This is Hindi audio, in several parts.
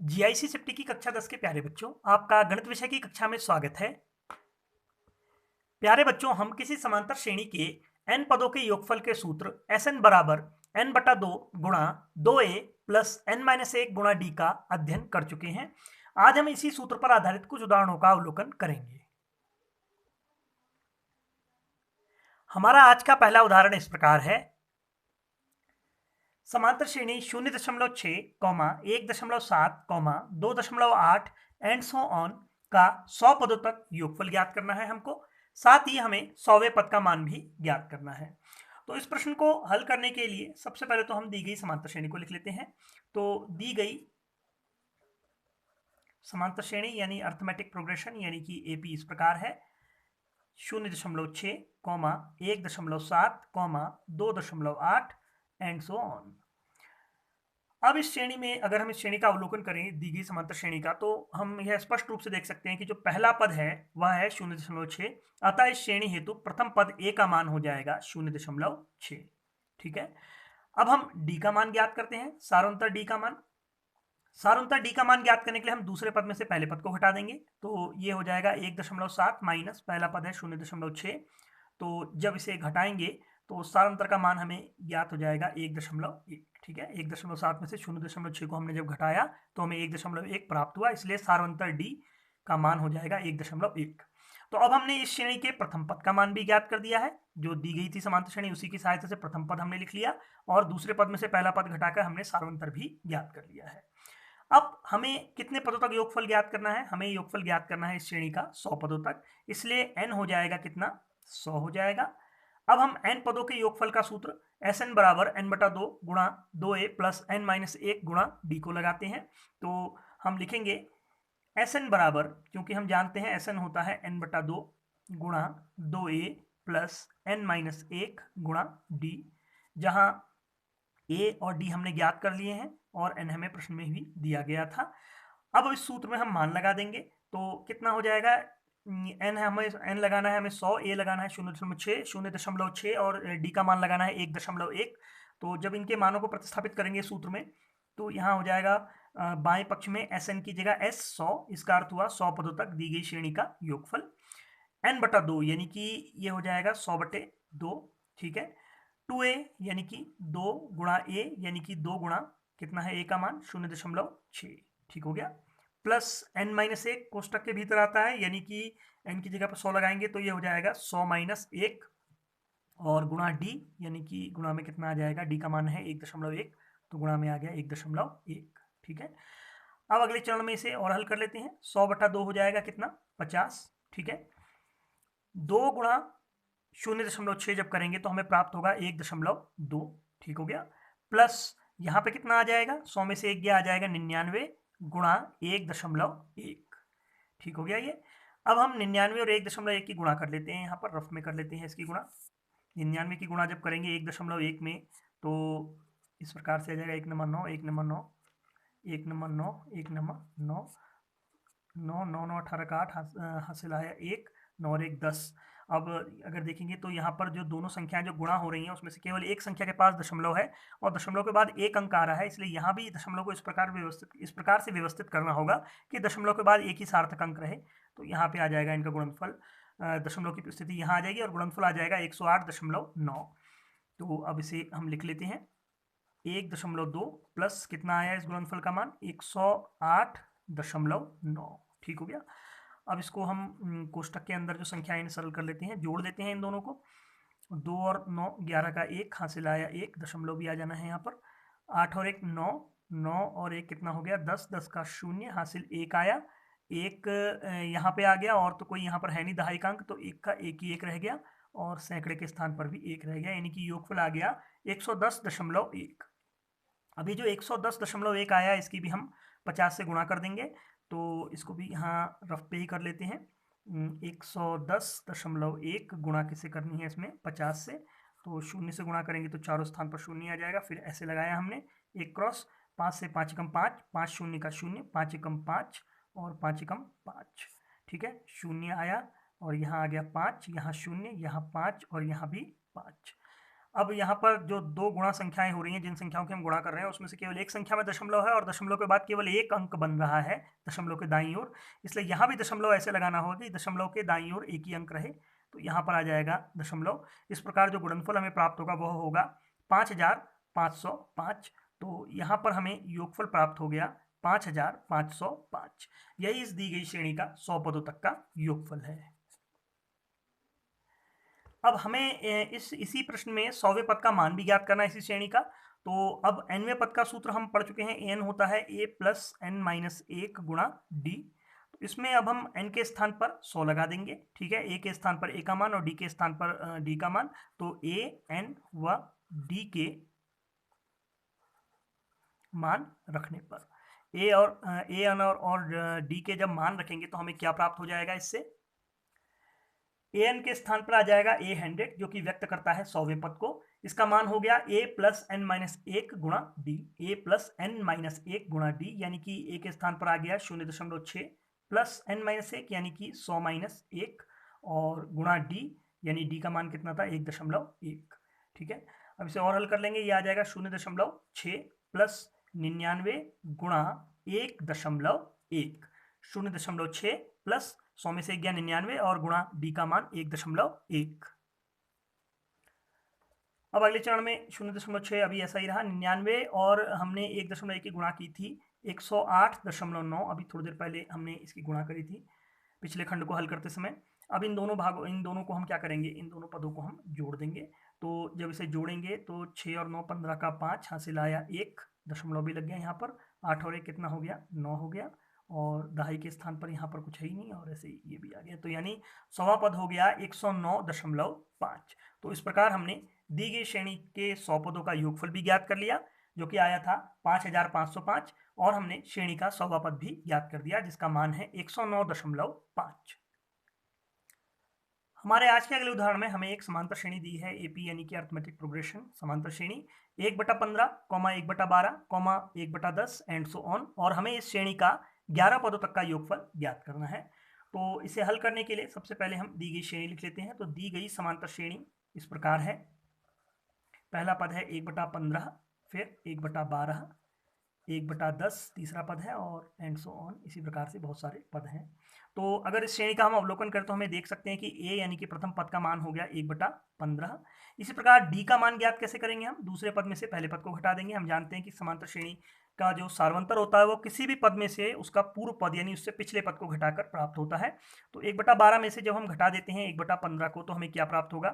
जीआईसी सिफ्टी की कक्षा 10 के प्यारे बच्चों, आपका गणित विषय की कक्षा में स्वागत है। प्यारे बच्चों, हम किसी समांतर श्रेणी के n पदों के योगफल के सूत्र Sn बराबर n बटा 2 गुणा 2a प्लस n माइनस 1 गुणा d का अध्ययन कर चुके हैं। आज हम इसी सूत्र पर आधारित कुछ उदाहरणों का अवलोकन करेंगे। हमारा आज का पहला उदाहरण इस प्रकार है। समांतर श्रेणी 0.6, 1.7, 2.8 एंड सो ऑन का 100 पदों तक योगफल ज्ञात करना है हमको। साथ ही हमें 100वें पद का मान भी ज्ञात करना है। तो इस प्रश्न को हल करने के लिए सबसे पहले तो हम दी गई समांतर श्रेणी को लिख लेते हैं। तो दी गई समांतर श्रेणी यानी अर्थमेटिक प्रोग्रेशन यानी कि एपी इस प्रकार है। 0.6, 1.7, 2.8 एंड सो ऑन। अब इस श्रेणी में अगर हम इस श्रेणी का अवलोकन करें दी गई समांतर श्रेणी का, तो हम यह स्पष्ट रूप से देख सकते हैं कि जो पहला पद है वह है 0.6। अतः इस श्रेणी हेतु प्रथम पद ए का मान हो जाएगा 0.6। ठीक है। अब हम डी का मान ज्ञात करते हैं, सारांतर डी का मान। सारांतर डी का मान ज्ञात करने के लिए हम दूसरे पद में से पहले पद को घटा देंगे। तो ये हो जाएगा 1.7 माइनस पहला पद है 0.6। तो जब इसे घटाएंगे तो सारांतर का मान हमें ज्ञात हो जाएगा 1.1। ठीक है, 1.7 में से 0.6 को हमने जब घटाया तो हमें 1.1 प्राप्त हुआ, इसलिए सारांतर डी का मान हो जाएगा 1.1। तो अब हमने इस श्रेणी के प्रथम पद का मान भी ज्ञात कर दिया है। जो दी गई थी समांतर श्रेणी उसी की सहायता से प्रथम पद हमने लिख लिया और दूसरे पद में से पहला पद घटाकर हमने सारांतर भी ज्ञात कर लिया है। अब हमें कितने पदों तक योगफल ज्ञात करना है? हमें योगफल ज्ञात करना है इस श्रेणी का 100 पदों तक, इसलिए n हो जाएगा कितना? 100 हो जाएगा। अब हम n पदों के योगफल का सूत्र Sn बराबर n बटा 2 गुणा 2a प्लस n माइनस 1 गुणा d को लगाते हैं। तो हम लिखेंगे Sn बराबर, क्योंकि हम जानते हैं Sn होता है n बटा 2 गुणा 2a प्लस n माइनस 1 गुणा d, जहाँ a और d हमने ज्ञात कर लिए हैं और n हमें प्रश्न में भी दिया गया था। अब इस सूत्र में हम मान लगा देंगे तो कितना हो जाएगा? n है, हमें n लगाना है, हमें 100, a लगाना है 0.6 और d का मान लगाना है 1.1। तो जब इनके मानों को प्रतिस्थापित करेंगे सूत्र में तो यहाँ हो जाएगा बाएं पक्ष में Sn की जगह s 100। इसका अर्थ हुआ 100 पदों तक दी गई श्रेणी का योगफल n बटा 2 यानी कि ये हो जाएगा 100 बटे 2। ठीक है। 2a यानी कि 2 गुणा a यानी कि 2 गुणा कितना है a का मान 0.6। ठीक हो गया। प्लस n माइनस 1 कोष्टक के भीतर आता है, यानी कि n की जगह पर 100 लगाएंगे तो ये हो जाएगा 100 माइनस 1 और गुणा d यानी कि गुणा में कितना आ जाएगा? d का मान है 1.1 तो गुणा में आ गया 1.1। ठीक है। अब अगले चरण में इसे और हल कर लेते हैं। 100 बटा 2 हो जाएगा कितना? 50। ठीक है। 2 गुणा 0.6 जब करेंगे तो हमें प्राप्त होगा 1.2। ठीक हो गया। प्लस यहाँ पे कितना आ जाएगा? 100 में से 1 गया, आ जाएगा 99 गुणा 1.1। ठीक हो गया ये। अब हम 99 और 1.1 की गुणा कर लेते हैं, यहाँ पर रफ में कर लेते हैं इसकी गुणा। 99 की गुणा जब करेंगे 1.1 में तो इस प्रकार से आ जाएगा 1 नंबर 9, 1 नंबर 9, 1 नंबर 9, 1 नंबर 9, 9 9 9 18 का 8 हासिल आया 1, 9 और 1 10। अब अगर देखेंगे तो यहाँ पर जो दोनों संख्याएं जो गुणा हो रही हैं उसमें से केवल एक संख्या के पास दशमलव है और दशमलव के बाद एक अंक आ रहा है, इसलिए यहाँ भी दशमलव को इस प्रकार से व्यवस्थित करना होगा कि दशमलव के बाद एक ही सार्थक अंक रहे। तो यहाँ पे आ जाएगा इनका गुणनफल, दशमलव की स्थिति यहाँ आ जाएगी और गुणनफल आ जाएगा 108.9। तो अब इसे हम लिख लेते हैं 1.2 प्लस कितना आया इस गुणनफल का मान? 108.9। ठीक हो गया। अब इसको हम कोष्टक के अंदर जो संख्याएं सरल कर लेते हैं, जोड़ देते हैं इन दोनों को। 2 और 9 11 का 1 हासिल आया 1, दशमलव भी आ जाना है यहाँ पर। 8 और 1 9, 9 और 1 कितना हो गया? 10, 10 का 0 हासिल 1 आया। 1 यहाँ पे आ गया और तो कोई यहाँ पर है नहीं दहाई का अंक, तो 1 का 1 ही 1 रह गया और सैकड़े के स्थान पर भी 1 रह गया, यानी कि योगफल आ गया 110.1। अभी जो 110.1 आया इसकी भी हम 50 से गुणा कर देंगे, तो इसको भी यहाँ रफ पे ही कर लेते हैं। 110.1 गुणा किसे करनी है इसमें? 50 से। तो 0 से गुणा करेंगे तो चारों स्थान पर 0 आ जाएगा। फिर ऐसे लगाया हमने 1 क्रॉस, 5 से 5 एकम 5, 5 शून्य का 0, 5 एकम 5 और 5 एकम 5। ठीक है, 0 आया और यहाँ आ गया 5, यहाँ 0, यहाँ 5 और यहाँ भी 5। अब यहाँ पर जो दो गुणा संख्याएं हो रही हैं, जिन संख्याओं की हम गुणा कर रहे हैं, उसमें से केवल एक संख्या में दशमलव है और दशमलव के बाद केवल एक अंक बन रहा है दशमलव के दाईं ओर। इसलिए यहाँ भी दशमलव ऐसे लगाना होगा कि दशमलव के दाईं ओर एक ही अंक रहे। तो यहाँ पर आ जाएगा दशमलव। इस प्रकार जो गुणनफल हमें प्राप्त होगा वह होगा 5505। तो यहाँ पर हमें योगफल प्राप्त हो गया 5505। यही इस दी गई श्रेणी का 100 पदों तक का योगफल है। अब हमें इसी प्रश्न में 100वें पद का मान भी ज्ञात करना है इसी श्रेणी का। तो अब nवें पद का सूत्र हम पढ़ चुके हैं, n होता है a प्लस n माइनस 1 गुणा d। तो इसमें अब हम n के स्थान पर 100 लगा देंगे, ठीक है। a के स्थान पर a का मान और d के स्थान पर d का मान। तो a n व d के मान रखने पर a n और d के जब मान रखेंगे तो हमें क्या प्राप्त हो जाएगा इससे। an के स्थान पर आ जाएगा a100 जो कि व्यक्त करता है 100वें पद को। इसका मान हो गया a प्लस n माइनस 1 गुणा d, a plus n minus 1 गुणा d, यानी कि a के स्थान पर आ गया 0.6 प्लस n माइनस 1 यानी कि 100 माइनस 1 और गुणा d यानी d का मान कितना था 1.1, ठीक है। अब इसे और हल कर लेंगे, ये आ जाएगा 0.6 प्लस 99 गुणा 1.1, 0.6 प्लस 100 में से गया 99 और गुणा d का मान 1.1। अब अगले चरण में 0.6 अभी ऐसा ही रहा, 99 और हमने 1.1 की गुणा की थी 108.9। अभी थोड़ी देर पहले हमने इसकी गुणा करी थी पिछले खंड को हल करते समय। अब इन दोनों को हम क्या करेंगे, इन दोनों पदों को हम जोड़ देंगे। तो जब इसे जोड़ेंगे तो 6 और 9 15 का 5, हासिल आया 1, दशमलव भी लग गया यहाँ पर। 8 और 1 कितना हो गया, 9 हो गया और दहाई के स्थान पर यहाँ पर कुछ है ही नहीं और ऐसे ये भी आ गया। तो यानी 100वां पद हो गया 109.5। तो इस प्रकार हमने दी गई श्रेणी के 100 पदों का योगफल भी ज्ञात कर लिया जो कि आया था 5505 और हमने श्रेणी का 100वां पद भी ज्ञात कर दिया जिसका मान है 109.5। हमारे आज के अगले उदाहरण में हमें एक समांतर श्रेणी दी है एपी यानी कि अर्थमेटिक प्रोग्रेशन समांतर श्रेणी 1/15, 1/12, 1/10 एंड सो ऑन, और हमें इस श्रेणी का 11 पदों तक का योगफल ज्ञात करना है। तो इसे हल करने के लिए सबसे पहले हम दी गई श्रेणी लिख लेते हैं। तो दी गई समांतर श्रेणी इस प्रकार है। पहला पद है 1/15, फिर 1/12, 1/10 तीसरा पद है और एंड सो ऑन, इसी प्रकार से बहुत सारे पद हैं। तो अगर इस श्रेणी का हम अवलोकन करें तो हमें देख सकते हैं कि a यानी कि प्रथम पद का मान हो गया 1/15। इसी प्रकार d का मान ज्ञात कैसे करेंगे, हम दूसरे पद में से पहले पद को घटा देंगे। हम जानते हैं कि समांतर श्रेणी का जो सार्वंतर होता है वो किसी भी पद में से उसका पूर्व पद यानी उससे पिछले पद को घटाकर प्राप्त होता है। तो 1/12 में से जब हम घटा देते हैं 1/15 को तो हमें क्या प्राप्त होगा,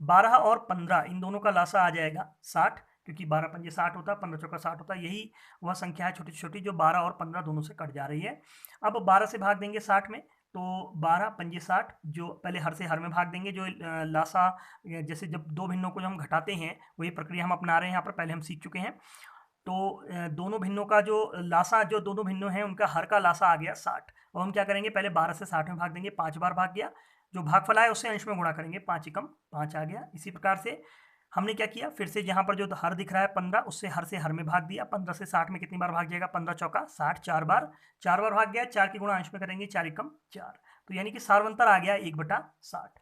12 और 15 इन दोनों का लासा आ जाएगा 60, क्योंकि 12 पंजे 60 होता है, 15 चौका 60 होता है। यही वह संख्या है छोटी छोटी जो 12 और 15 दोनों से कट जा रही है। अब 12 से भाग देंगे 60 में, तो 12 पंजे 60, जो पहले हर से हर में भाग देंगे। जो लासा जैसे जब दो भिन्नों को जब हम घटाते हैं वही प्रक्रिया हम अपना रहे हैं, यहाँ पर पहले हम सीख चुके हैं। तो दोनों भिन्नों का जो लासा, जो दोनों भिन्नों हैं उनका हर का लासा आ गया 60। और हम क्या करेंगे, पहले 12 से 60 में भाग देंगे, 5 बार भाग गया, जो भागफल आया उससे अंश में गुणा करेंगे, 5 एकम 5 आ गया। इसी प्रकार से हमने क्या किया, फिर से यहाँ पर जो हर दिख रहा है 15, उससे हर से हर में भाग दिया। 15 से 60 में कितनी बार भाग जाएगा, 15 चौका 60, 4 बार, 4 बार भाग गया, 4 की गुणा अंश में करेंगे, 4 एकम 4। तो यानी कि सार्वंतर आ गया 1/60।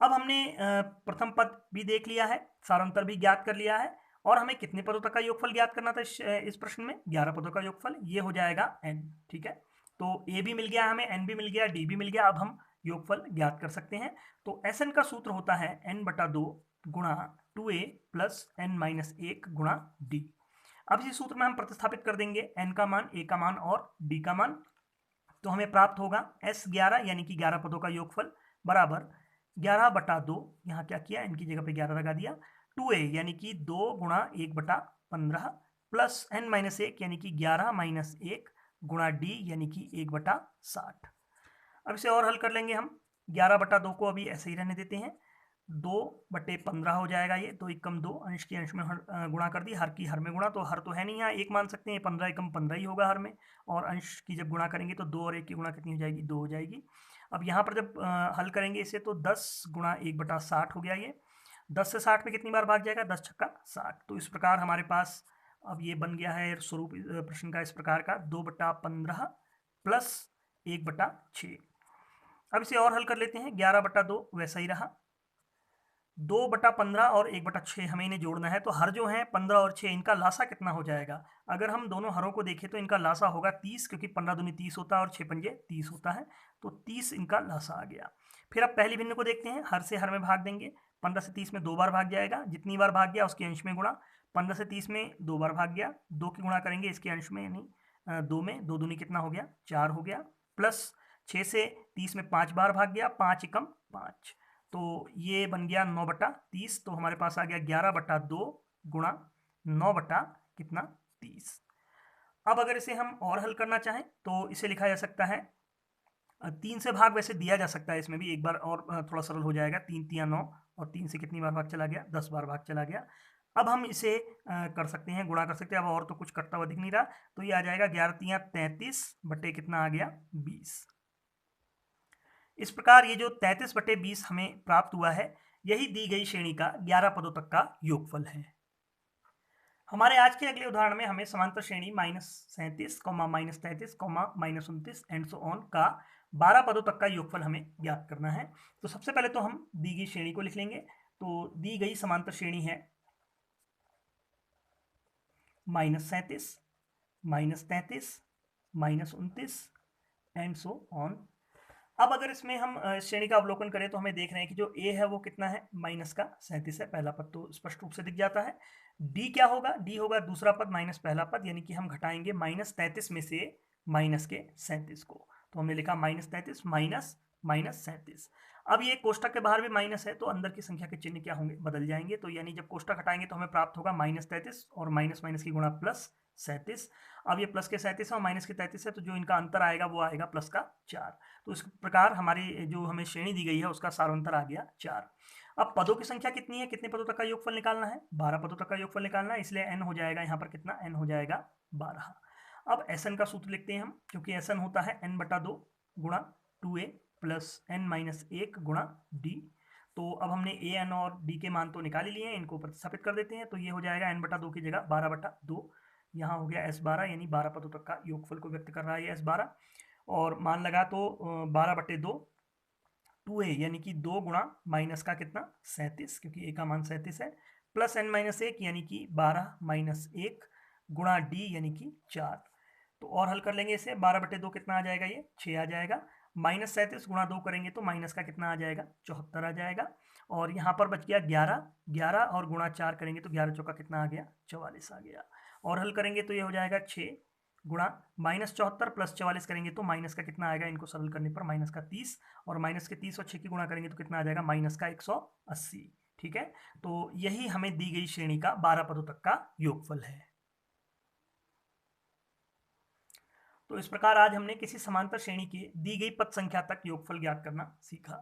अब हमने प्रथम पद भी देख लिया है, सारांतर भी ज्ञात कर लिया है, और हमें कितने पदों तक का योगफल ज्ञात करना था इस प्रश्न में, 11 पदों का योगफल। ये हो जाएगा n, ठीक है। तो a भी मिल गया हमें, n भी मिल गया, d भी मिल गया। अब हम योगफल ज्ञात कर सकते हैं। तो Sn का सूत्र होता है n/2 गुणा 2a प्लस n-1 गुणा d। अब इसी सूत्र में हम प्रतिस्थापित कर देंगे n का मान, a का मान और d का मान। तो हमें प्राप्त होगा S11 यानी कि 11 पदों का योगफल बराबर 11/2, यहाँ क्या किया, इनकी जगह पे 11 लगा दिया, 2a यानी कि 2 गुणा 1/15 प्लस n-1 यानी कि 11-1 गुणा d यानी कि 1/60। अब इसे और हल कर लेंगे हम। 11/2 को अभी ऐसे ही रहने देते हैं, 2/15 हो जाएगा ये, 2 एकम 2, अंश की अंश में गुणा कर दी, हर की हर में गुणा, तो हर तो है नहीं यहाँ, एक मान सकते हैं, 15 एकम 15 ही होगा हर में, और अंश की जब गुणा करेंगे तो 2 और 1 की गुणा कितनी हो जाएगी, 2 हो जाएगी। अब यहाँ पर जब हल करेंगे इसे तो 10 गुणा 1/60 हो गया ये। 10 से 60 में कितनी बार भाग जाएगा, 10 छक्का 60। तो इस प्रकार हमारे पास अब ये बन गया है स्वरूप प्रश्न का इस प्रकार का, 2/15 प्लस 1/6। अब इसे और हल कर लेते हैं, 11/2 वैसा ही रहा, 2/15 और 1/6 हमें इन्हें जोड़ना है। तो हर जो है 15 और 6, इनका लासा कितना हो जाएगा? अगर हम दोनों हरों को देखें तो इनका लासा होगा 30, क्योंकि 15 दूनी 30 होता है और 6 पंजे 30 होता है, तो 30 इनका लासा आ गया। फिर अब पहली भिन्न को देखते हैं, हर से हर में भाग देंगे। 15 से 30 में 2 बार भाग जाएगा, जितनी बार भाग गया उसके अंश में गुणा। 15 से 30 में 2 बार भाग गया, 2 की गुणा करेंगे इसके अंश में, यानी 2 में 2 दूनी कितना हो गया? 4 हो गया। प्लस 6 से 30 में 5 बार भाग गया, 5 एकम 5, तो ये बन गया 9/30। तो हमारे पास आ गया 11/2 गुणा 9 बटा कितना? 30। अब अगर इसे हम और हल करना चाहें तो इसे लिखा जा सकता है 3 से भाग वैसे दिया जा सकता है, इसमें भी एक बार और थोड़ा सरल हो जाएगा। 3 तिया 9, और 3 से कितनी बार भाग चला गया? 10 बार भाग चला गया। अब हम इसे कर सकते हैं, गुणा कर सकते हैं। अब और तो कुछ करता हुआ दिख नहीं रहा, तो ये आ जाएगा 11 तिया 33 बटे कितना आ गया? 20। इस प्रकार ये जो 33/20 हमें प्राप्त हुआ है, यही दी गई श्रेणी का 11 पदों तक का योगफल है। हमारे आज के अगले उदाहरण में हमें समांतर श्रेणी -37, -33, -29 एंड सो ऑन का 12 पदों तक का योगफल हमें ज्ञात करना है। तो सबसे पहले तो हम दी गई श्रेणी को लिख लेंगे। तो दी गई समांतर श्रेणी है -37, -33, -29 एंड सो ऑन। अब अगर इसमें हम श्रेणी का अवलोकन करें तो हमें देख रहे हैं कि जो ए है वो कितना है? -37 है। पहला पद तो स्पष्ट रूप से दिख जाता है। डी क्या होगा? डी होगा दूसरा पद माइनस पहला पद, यानी कि हम घटाएंगे -33 में से -37 को। तो हमने लिखा -33 माइनस -37। अब ये कोष्टक के बाहर भी माइनस है, तो अंदर की संख्या के चिन्ह क्या होंगे? बदल जाएंगे। तो यानी जब कोष्टक हटाएंगे तो हमें प्राप्त होगा -33 और माइनस माइनस की गुणा +37। अब ये प्लस के 37 है और माइनस के 33 है, तो जो इनका अंतर आएगा वो आएगा प्लस का 4। तो इस प्रकार हमारी जो हमें श्रेणी दी गई है उसका सारांतर आ गया 4। अब पदों की संख्या कितनी है? कितने पदों तक का योगफल निकालना है? 12 पदों तक का योगफल निकालना है, इसलिए n हो जाएगा यहाँ पर कितना? n हो जाएगा 12। अब Sn का सूत्र लिखते हैं हम, क्योंकि Sn होता है n/2 गुणा 2a प्लस n-1 गुणा d। तो अब हमने a n और d के मान तो निकाल ही लिए हैं, इनको प्रतिस्थापित कर देते हैं। तो ये हो जाएगा n/2 की जगह 12/2, यहाँ हो गया S12, यानी 12 पदों तक का योगफल को व्यक्त कर रहा है S12। और मान लगा तो 12/2 2a, यानी कि 2 गुणा माइनस का कितना? 37, क्योंकि a का मान 37 है, प्लस n-1 यानी कि 12-1 गुणा d यानी कि 4। तो और हल कर लेंगे इसे, 12/2 कितना आ जाएगा? ये 6 आ जाएगा। -37 गुणा 2 करेंगे तो माइनस का कितना आ जाएगा? 74 आ जाएगा। और यहाँ पर बच गया 11, 11 और गुणा 4 करेंगे तो 11 चौका कितना आ गया? 44 आ गया। और हल करेंगे तो ये हो जाएगा 6 गुणा -74 प्लस 44 करेंगे तो माइनस का कितना आएगा? इनको सरल करने पर माइनस का 30, और माइनस के 30 और 6 की गुणा करेंगे तो कितना आ जाएगा? माइनस का 180। ठीक है, तो यही हमें दी गई श्रेणी का 12 पदों तक का योगफल है। तो इस प्रकार आज हमने किसी समांतर श्रेणी के दी गई पद संख्या तक योगफल ज्ञात करना सीखा।